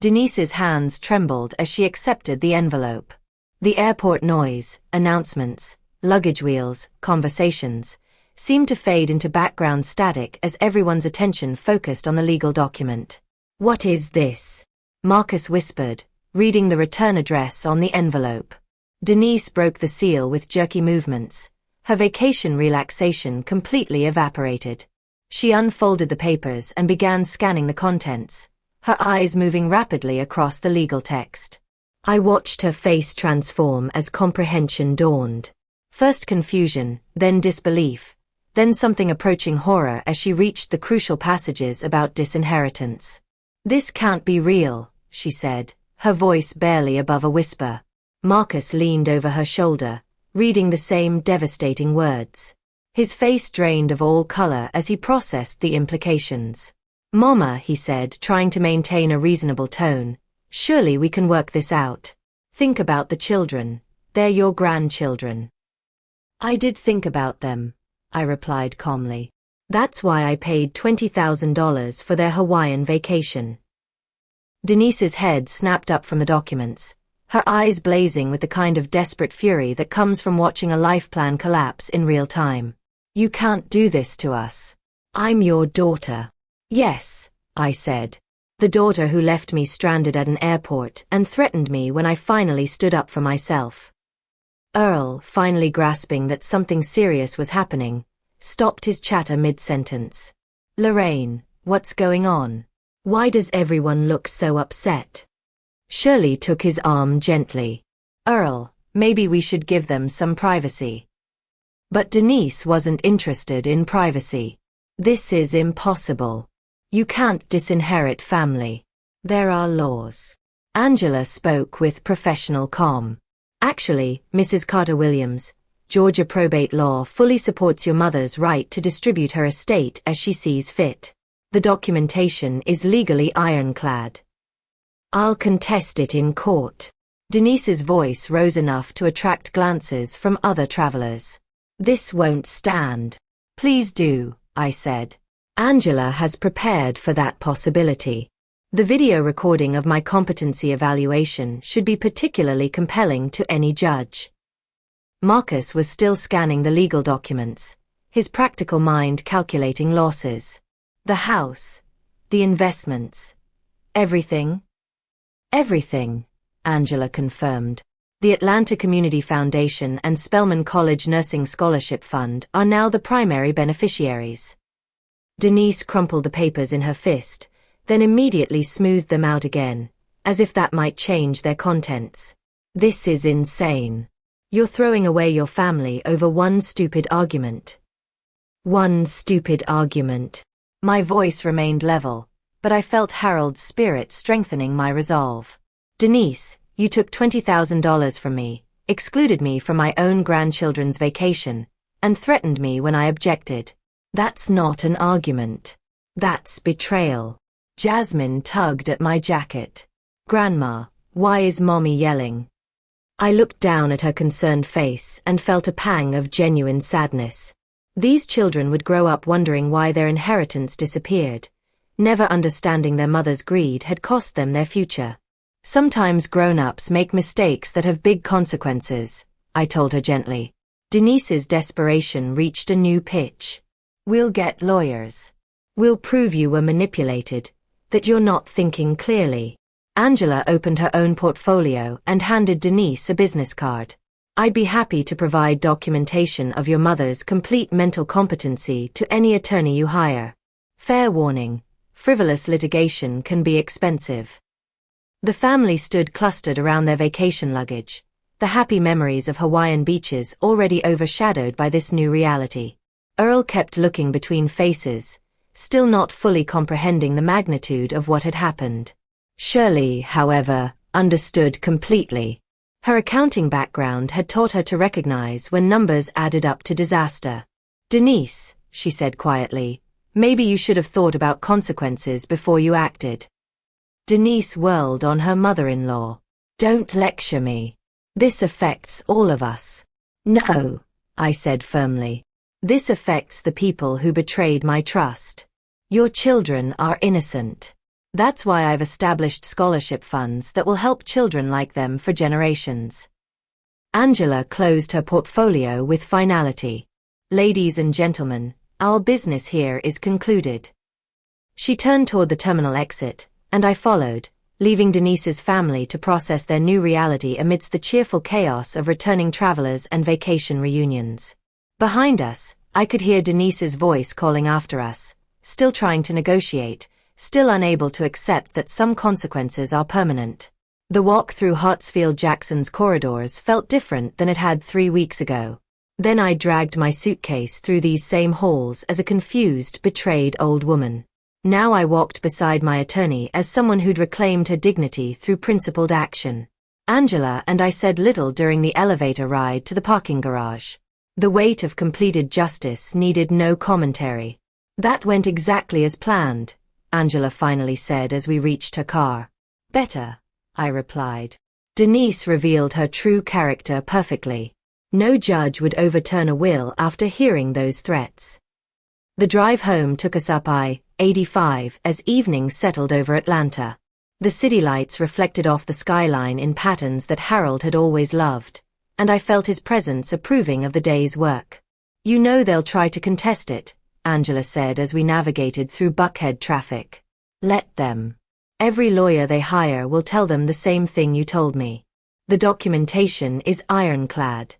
Denise's hands trembled as she accepted the envelope. The airport noise, announcements, luggage wheels, conversations, seemed to fade into background static as everyone's attention focused on the legal document. "What is this?" Marcus whispered, reading the return address on the envelope. Denise broke the seal with jerky movements, her vacation relaxation completely evaporated. She unfolded the papers and began scanning the contents, her eyes moving rapidly across the legal text. I watched her face transform as comprehension dawned. First confusion, then disbelief, then something approaching horror as she reached the crucial passages about disinheritance. "This can't be real," she said, her voice barely above a whisper. Marcus leaned over her shoulder, reading the same devastating words. His face drained of all color as he processed the implications. "Mama," he said, trying to maintain a reasonable tone, "surely we can work this out. Think about the children. They're your grandchildren." "I did think about them," I replied calmly. "That's why I paid $20,000 for their Hawaiian vacation." Denise's head snapped up from the documents, her eyes blazing with the kind of desperate fury that comes from watching a life plan collapse in real time. "You can't do this to us. I'm your daughter." "Yes," I said. "The daughter who left me stranded at an airport and threatened me when I finally stood up for myself." Earl, finally grasping that something serious was happening, stopped his chatter mid-sentence. "Lorraine, what's going on? Why does everyone look so upset?" Shirley took his arm gently. "Earl, maybe we should give them some privacy." But Denise wasn't interested in privacy. "This is impossible. You can't disinherit family. There are laws." Angela spoke with professional calm. "Actually, Mrs. Carter-Williams, Georgia probate law fully supports your mother's right to distribute her estate as she sees fit. The documentation is legally ironclad. I'll contest it in court." Denise's voice rose enough to attract glances from other travelers. "This won't stand." "Please do," I said. "Angela has prepared for that possibility. The video recording of my competency evaluation should be particularly compelling to any judge." Marcus was still scanning the legal documents, his practical mind calculating losses. "The house, the investments, everything?" "Everything," Angela confirmed. "The Atlanta Community Foundation and Spelman College Nursing Scholarship Fund are now the primary beneficiaries." Denise crumpled the papers in her fist, then immediately smoothed them out again, as if that might change their contents. This is insane. You're throwing away your family over one stupid argument. One stupid argument. My voice remained level, but I felt Harold's spirit strengthening my resolve. Denise, you took $20,000 from me, excluded me from my own grandchildren's vacation, and threatened me when I objected. That's not an argument. That's betrayal. Jasmine tugged at my jacket. Grandma, why is Mommy yelling? I looked down at her concerned face and felt a pang of genuine sadness. These children would grow up wondering why their inheritance disappeared, never understanding their mother's greed had cost them their future. Sometimes grown-ups make mistakes that have big consequences, I told her gently. Denise's desperation reached a new pitch. We'll get lawyers. We'll prove you were manipulated, that you're not thinking clearly. Angela opened her own portfolio and handed Denise a business card. I'd be happy to provide documentation of your mother's complete mental competency to any attorney you hire. Fair warning, frivolous litigation can be expensive. The family stood clustered around their vacation luggage, the happy memories of Hawaiian beaches already overshadowed by this new reality. Earl kept looking between faces, still not fully comprehending the magnitude of what had happened. Shirley, however, understood completely. Her accounting background had taught her to recognize when numbers added up to disaster. Denise, she said quietly, maybe you should have thought about consequences before you acted. Denise whirled on her mother-in-law. Don't lecture me. This affects all of us. No, I said firmly. This affects the people who betrayed my trust. Your children are innocent. That's why I've established scholarship funds that will help children like them for generations. Angela closed her portfolio with finality. Ladies and gentlemen, our business here is concluded. She turned toward the terminal exit, and I followed, leaving Denise's family to process their new reality amidst the cheerful chaos of returning travelers and vacation reunions. Behind us, I could hear Denise's voice calling after us, still trying to negotiate, still unable to accept that some consequences are permanent. The walk through Hartsfield-Jackson's corridors felt different than it had 3 weeks ago. Then I dragged my suitcase through these same halls as a confused, betrayed old woman. Now I walked beside my attorney as someone who'd reclaimed her dignity through principled action. Angela and I said little during the elevator ride to the parking garage. The weight of completed justice needed no commentary. That went exactly as planned, Angela finally said as we reached her car. Better, I replied. Denise revealed her true character perfectly. No judge would overturn a will after hearing those threats. The drive home took us up I-85 as evening settled over Atlanta. The city lights reflected off the skyline in patterns that Harold had always loved, and I felt his presence approving of the day's work. You know they'll try to contest it, Angela said as we navigated through Buckhead traffic. Let them. Every lawyer they hire will tell them the same thing you told me. The documentation is ironclad.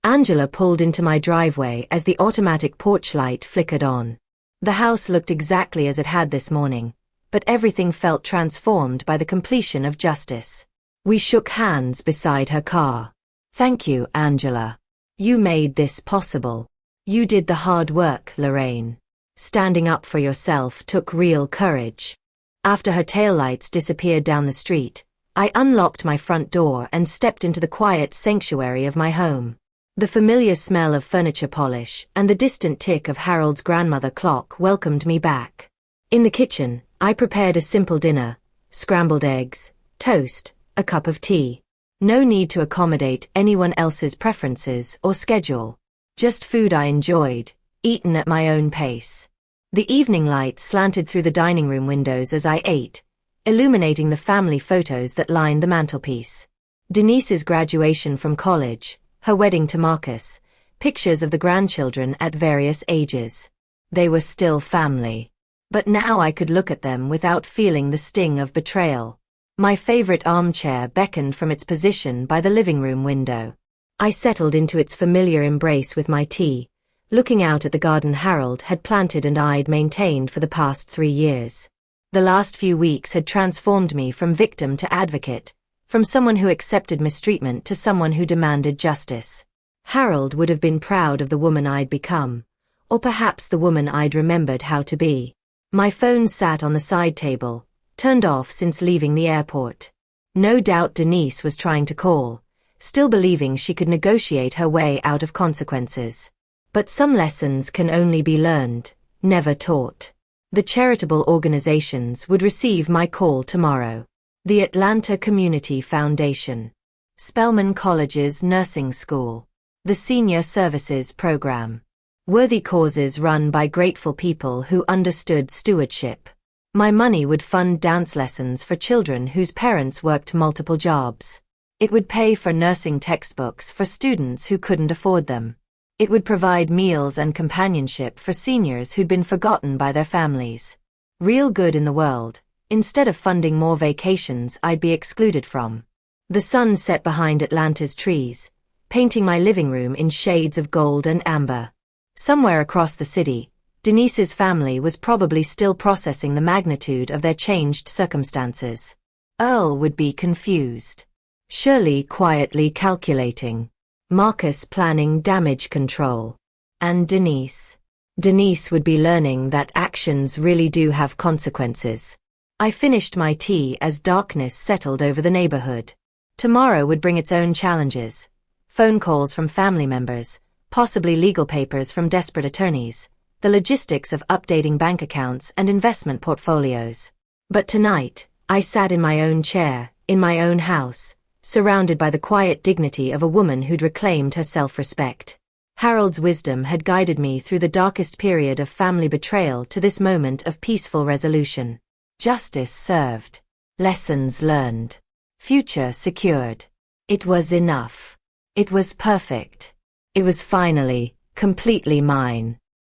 Angela pulled into my driveway as the automatic porch light flickered on. The house looked exactly as it had this morning, but everything felt transformed by the completion of justice. We shook hands beside her car. Thank you, Angela. You made this possible. You did the hard work, Lorraine. Standing up for yourself took real courage. After her taillights disappeared down the street, I unlocked my front door and stepped into the quiet sanctuary of my home. The familiar smell of furniture polish and the distant tick of Harold's grandmother clock welcomed me back. In the kitchen, I prepared a simple dinner: scrambled eggs, toast, a cup of tea. No need to accommodate anyone else's preferences or schedule. Just food I enjoyed, eaten at my own pace. The evening light slanted through the dining room windows as I ate, illuminating the family photos that lined the mantelpiece. Denise's graduation from college, her wedding to Marcus, pictures of the grandchildren at various ages. They were still family. But now I could look at them without feeling the sting of betrayal. My favorite armchair beckoned from its position by the living room window. I settled into its familiar embrace with my tea, looking out at the garden Harold had planted and I'd maintained for the past 3 years. The last few weeks had transformed me from victim to advocate, from someone who accepted mistreatment to someone who demanded justice. Harold would have been proud of the woman I'd become, or perhaps the woman I'd remembered how to be. My phone sat on the side table, turned off since leaving the airport. No doubt Denise was trying to call, still believing she could negotiate her way out of consequences. But some lessons can only be learned, never taught. The charitable organizations would receive my call tomorrow. The Atlanta Community Foundation, Spelman College's nursing school, the Senior Services Program. Worthy causes run by grateful people who understood stewardship. My money would fund dance lessons for children whose parents worked multiple jobs. It would pay for nursing textbooks for students who couldn't afford them. It would provide meals and companionship for seniors who'd been forgotten by their families. Real good in the world, instead of funding more vacations I'd be excluded from. The sun set behind Atlanta's trees, painting my living room in shades of gold and amber. Somewhere across the city, Denise's family was probably still processing the magnitude of their changed circumstances. Earl would be confused. Shirley quietly calculating. Marcus planning damage control. And Denise. Denise would be learning that actions really do have consequences. I finished my tea as darkness settled over the neighborhood. Tomorrow would bring its own challenges. Phone calls from family members, possibly legal papers from desperate attorneys, the logistics of updating bank accounts and investment portfolios. But tonight, I sat in my own chair, in my own house, surrounded by the quiet dignity of a woman who'd reclaimed her self-respect. Harold's wisdom had guided me through the darkest period of family betrayal to this moment of peaceful resolution. Justice served. Lessons learned. Future secured. It was enough. It was perfect. It was finally, completely mine.